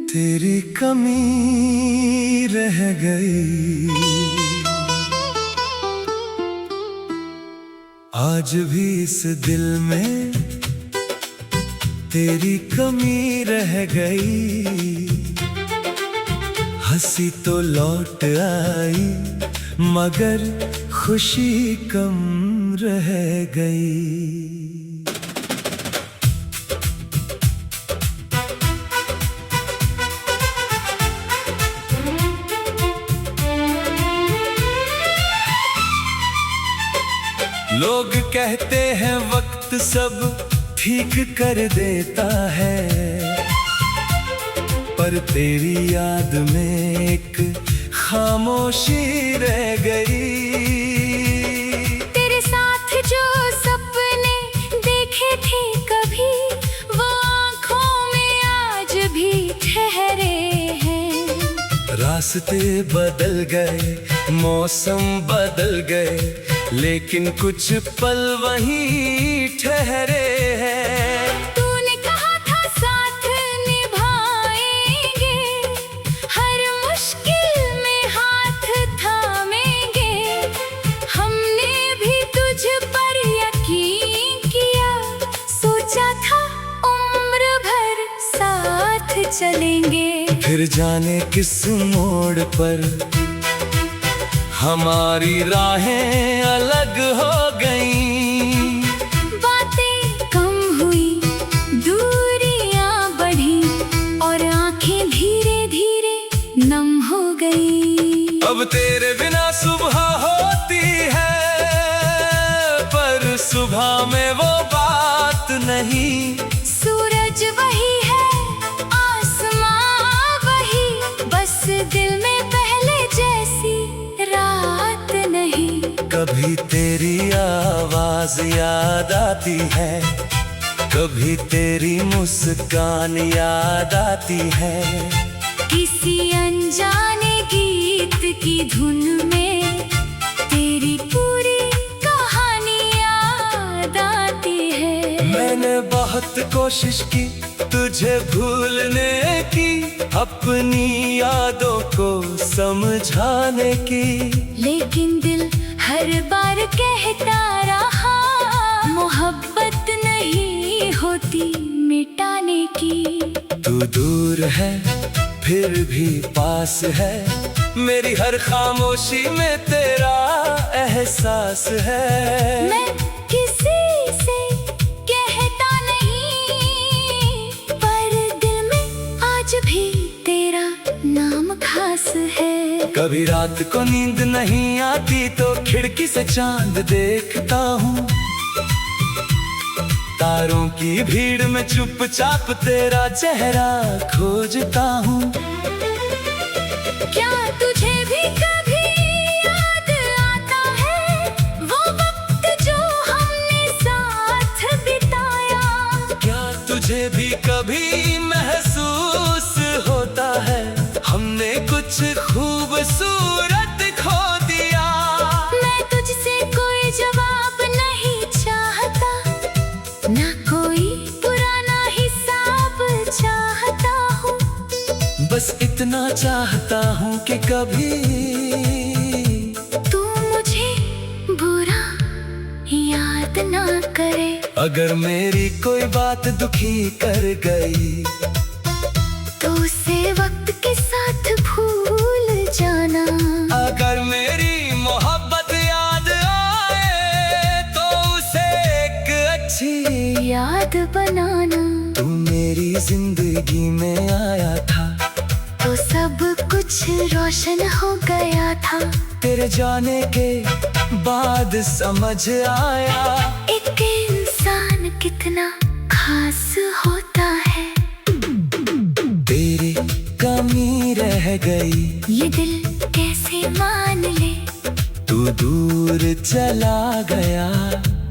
तेरी कमी रह गई, आज भी इस दिल में तेरी कमी रह गई। हंसी तो लौट आई मगर खुशी कम रह गई। लोग कहते हैं वक्त सब ठीक कर देता है, पर तेरी याद में एक खामोशी रह गई। तेरे साथ जो सपने देखे थे कभी, वो आँखों में आज भी ठहरे हैं। रास्ते बदल गए, मौसम बदल गए, लेकिन कुछ पल वहीं ठहरे हैं। तूने कहा था साथ निभाएंगे, हर मुश्किल में हाथ थामेंगे। हमने भी तुझ पर यकीन किया, सोचा था उम्र भर साथ चलेंगे। फिर जाने किस मोड़ पर हमारी राहें अलग हो गईं। बातें कम हुई, दूरियां बढ़ी, और आंखें धीरे धीरे नम हो गई। अब तेरे बिना सुबह होती है, पर सुबह में वो बात नहीं। सूरज वही है, आसमां वही, बस दिल में पहले जैसी रात नहीं। कभी तेरी आवाज याद आती है, कभी तेरी मुस्कान याद आती है। किसी अनजाने गीत की धुन में तेरी पूरी कहानी याद आती है। मैंने बहुत कोशिश की तुझे भूलने की, अपनी यादों को समझाने की, लेकिन दिल हर बार कहता रहा, मोहब्बत नहीं होती मिटाने की। तू दूर है फिर भी पास है, मेरी हर खामोशी में तेरा एहसास है। मैं किसी से कहता नहीं, पर दिल में आज भी तेरा नाम खास है। कभी रात को नींद नहीं आती तो खिड़की से चांद देखता हूँ, तारों की भीड़ में चुपचाप तेरा चेहरा खोजता हूँ। क्या तुझे भी कभी याद आता है, वो वक्त जो हमने साथ बिताया? क्या तुझे भी कभी महसूस होता है, हमने कुछ खूबसूरत खो दिया? मैं तुझसे कोई जवाब नहीं चाहता, ना कोई पुराना हिसाब चाहता हूँ। बस इतना चाहता हूँ कि कभी तू मुझे बुरा याद ना करे। अगर मेरी कोई बात दुखी कर गई, तो उसे वक्त के साथ भूल जाना। अगर मेरी मोहब्बत याद आए, तो उसे एक अच्छी याद बनाना। तू मेरी जिंदगी में आया था, तो सब कुछ रोशन हो गया था। तेरे जाने के बाद समझ आया, एक इंसान कितना खास होता है। तेरी कमी रह गई, ये दिल कैसे मान ले, तू दूर चला गया,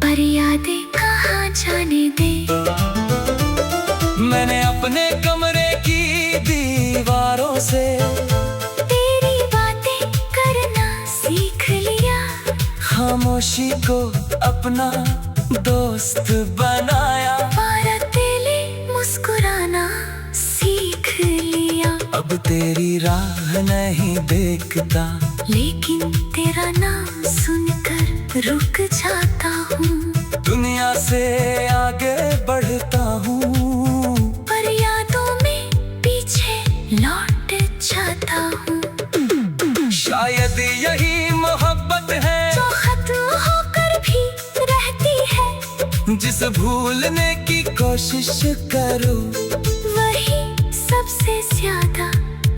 पर यादें कहाँ जाने दे। मैंने अपने कमरे की दीवारों से तेरी बातें करना सीख लिया, खामोशी को अपना दोस्त बनाया। वारा तेरे अब तेरी राह नहीं देखता, लेकिन तेरा नाम सुनकर रुक जाता हूँ। दुनिया से आगे बढ़ता हूँ, पर यादों में पीछे लौट जाता हूँ। शायद यही मोहब्बत है जो खत्म होकर भी रहती है, जिसे भूलने की कोशिश करो वही सबसे ज्यादा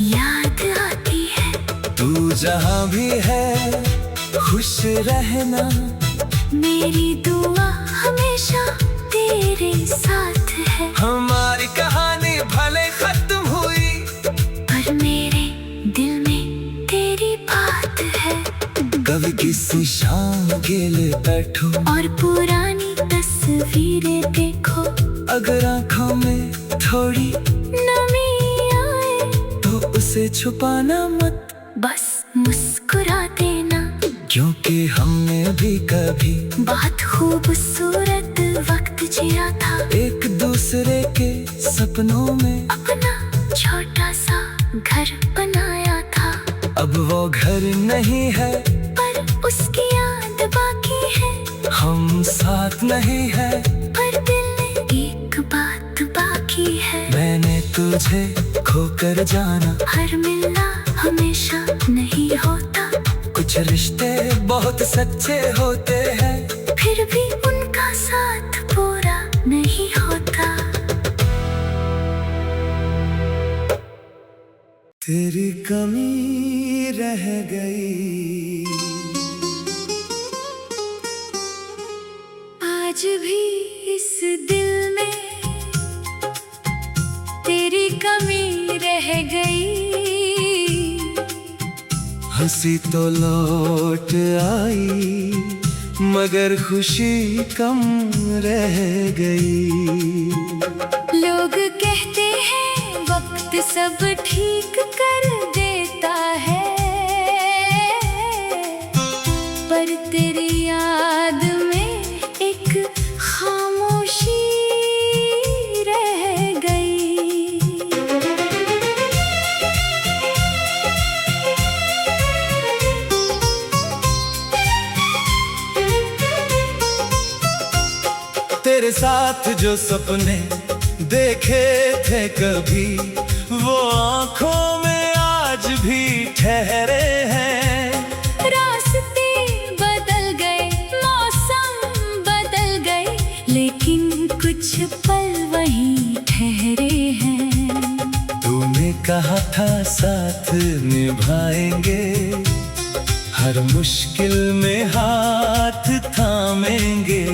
याद आती है। तू जहाँ भी है खुश रहना, मेरी दुआ हमेशा तेरे साथ है। हमारी कहानी भले खत्म हुई, पर मेरे दिल में तेरी बात है। कभी किसी शाम के लिए बैठो और पुरानी तस्वीरें देखो, अगर आँखों में थोड़ी नमी आए तो उसे छुपाना मत, बस मुस्कुरा देना। क्योंकि हमने भी कभी बहुत खूबसूरत वक्त जिया था, एक दूसरे के सपनों में अपना छोटा सा घर बनाया था। अब वो घर नहीं है, पर उसकी याद बाकी है। हम साथ नहीं है, पर दिल में एक बात बाकी है। मैंने तुझे खोकर जाना, हर मिलना हमेशा नहीं होता, कुछ रिश्ते बहुत सच्चे होते हैं, फिर भी उनका साथ पूरा नहीं होता। तेरी कमी रह गई, आज भी इस दिल में तेरी कमी रह गई। हंसी तो लौट आई मगर खुशी कम रह गई। लोग कहते हैं वक्त सब ठीक कर देता है, पर तेरी याद में एक खामोशी रह गई। तेरे साथ जो सपने देखे थे कभी, वो आँखों में आज भी ठहरे हैं। रास्ते बदल गए, मौसम बदल गए, लेकिन कुछ पल वहीं ठहरे हैं। तूने कहा था साथ निभाएंगे, हर मुश्किल में हाथ थामेंगे।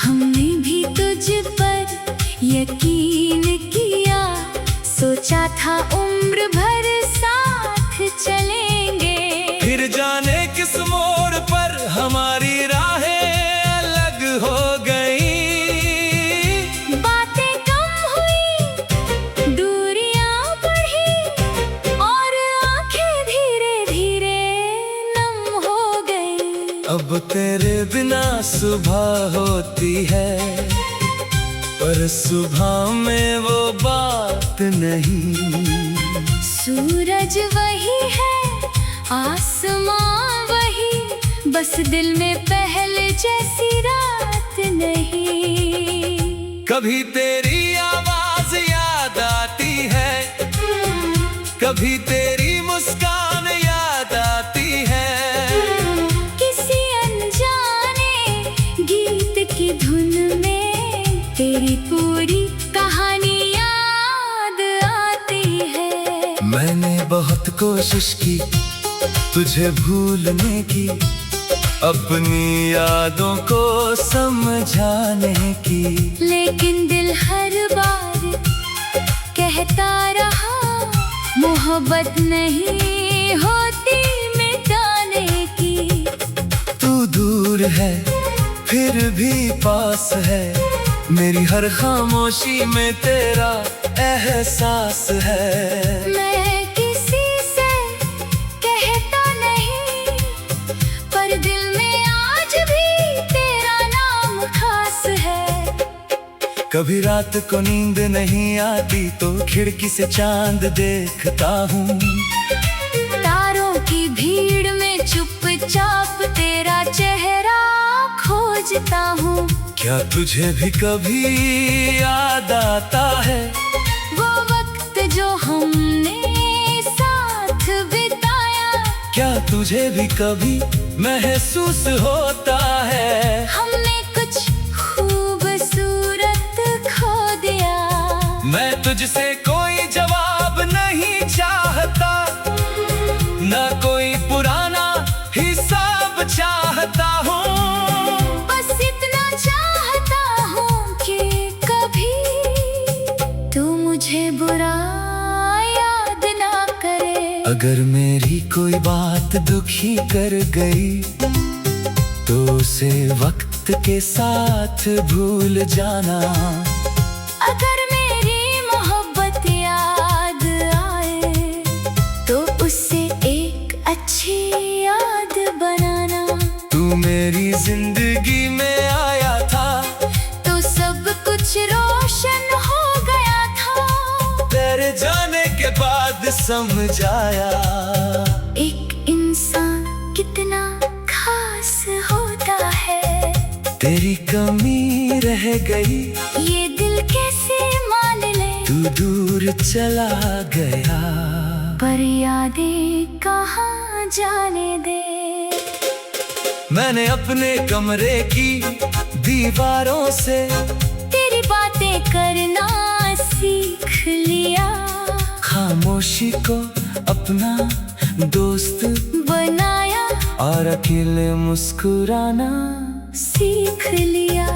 हमने भी तुझ पर यकीन किया, सोचा था उम्र भर साथ चलेंगे। फिर जाने किस मोड़ पर हमारी राहें अलग हो गई। बातें कम हुई, दूरियां बढ़ी, और आंखें धीरे धीरे नम हो गई। अब तेरे बिना सुबह होती है, पर सुबह में वो बात नहीं। सूरज वही है, आसमां वही, बस दिल में पहले जैसी रात नहीं। कभी तेरी आवाज याद आती है, कभी तेरी मुस्कान याद आती है। किसी अनजाने गीत की धुन में तेरी पूरी कहानी याद आती है। मैंने बहुत कोशिश की तुझे भूलने की, अपनी यादों को समझाने की, लेकिन दिल हर बार कहता रहा, मोहब्बत नहीं होती मिटाने की। तू दूर है फिर भी पास है, मेरी हर खामोशी में तेरा एहसास है। मैं किसी से कहता नहीं, पर दिल में आज भी तेरा नाम खास है। कभी रात को नींद नहीं आती तो खिड़की से चांद देखता हूँ। तारों की भीड़ में चुपचाप तेरा चेहरा खोजता हूँ। क्या तुझे भी कभी याद आता है वो वक्त जो हमने साथ बिताया? क्या तुझे भी कभी महसूस होता है हमने कुछ खूबसूरत खो दिया? मैं तुझसे कोई जवाब नहीं चाहता, ना कोई पुराना हिसाब चाहता हूँ। बस इतना चाहता हूँ कि कभी तू मुझे बुरा याद ना करे। अगर मेरी कोई बात दुखी कर गई तो उसे वक्त के साथ भूल जाना। अगर मेरी मोहब्बत याद आए तो उसे एक अच्छी याद बनाना। तू मेरी जिंदगी में आया था तो सब कुछ रोशन हो गया था। तेरे जाने के बाद समझ आया एक इंसान कितना खास होता है। तेरी कमी रह गई, ये दिल कैसे मान ले? तू दूर चला गया, पर यादें कहाँ जाने दे। मैंने अपने कमरे की दीवारों से तेरी बातें करना सीख लिया। खामोशी को अपना दोस्त बनाया और अकेले मुस्कुराना सीख लिया।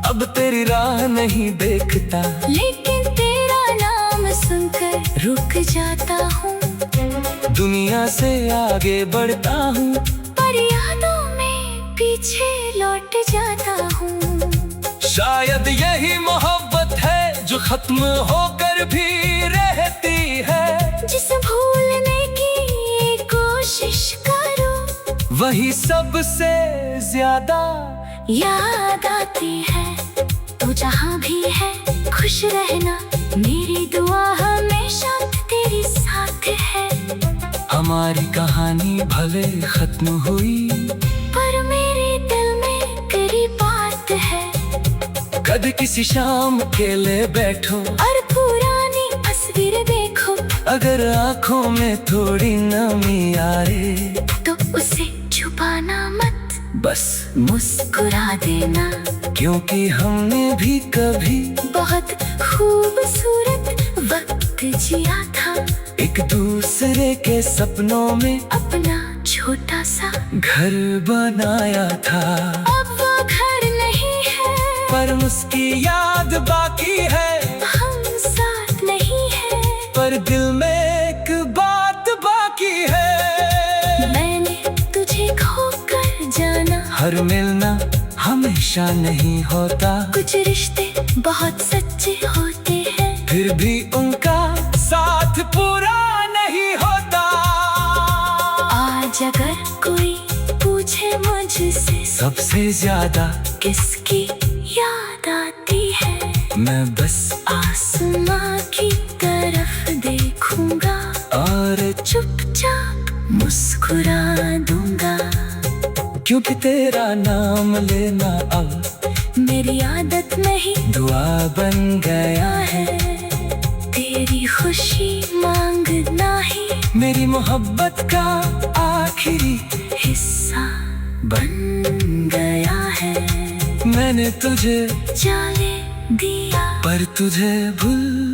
अब तेरी राह नहीं देखता, लेकिन तेरा नाम सुनकर रुक जाता हूँ। दुनिया से आगे बढ़ता हूँ, पर यादों में पीछे लौट जाता हूँ। शायद यही मोहब्बत है जो खत्म होकर भी रहती है। जिसे भूलने की कोशिश करो वही सबसे ज्यादा याद आती है। तू जहाँ भी है खुश रहना, मेरी दुआ हमेशा तेरे साथ है। हमारी कहानी भले खत्म हुई, पर मेरे दिल में तेरी बात है। कभी किसी शाम अकेले बैठो और पुरानी तस्वीर देखो, अगर आंखों में थोड़ी नमी आए तो उसे छुपाना मत, बस मुस्कुरा देना। क्योंकि हमने भी कभी बहुत खूबसूरत वक्त जिया था। एक दूसरे के सपनों में अपना छोटा सा घर बनाया था। अब वो घर नहीं है, पर उसकी याद बाकी है। हम साथ नहीं है, पर दिल में एक बात बाकी है। मैंने तुझे खोकर जाना। हर मिलना हमेशा नहीं होता, कुछ रिश्ते बहुत सच्चे होते हैं, फिर भी उनका साथ पूरा नहीं होता। आज अगर कोई पूछे मुझसे सबसे ज्यादा किसकी याद आती है, मैं बस आसमां की तरफ देखूंगा और चुपचाप मुस्कुरा दूंगा। क्योंकि तेरा नाम लेना अब मेरी आदत नहीं दुआ बन गया है। तेरी खुशी मांगना ही मेरी मोहब्बत का आखिरी हिस्सा बन गया है। मैंने तुझे जाने दिया पर तुझे भूल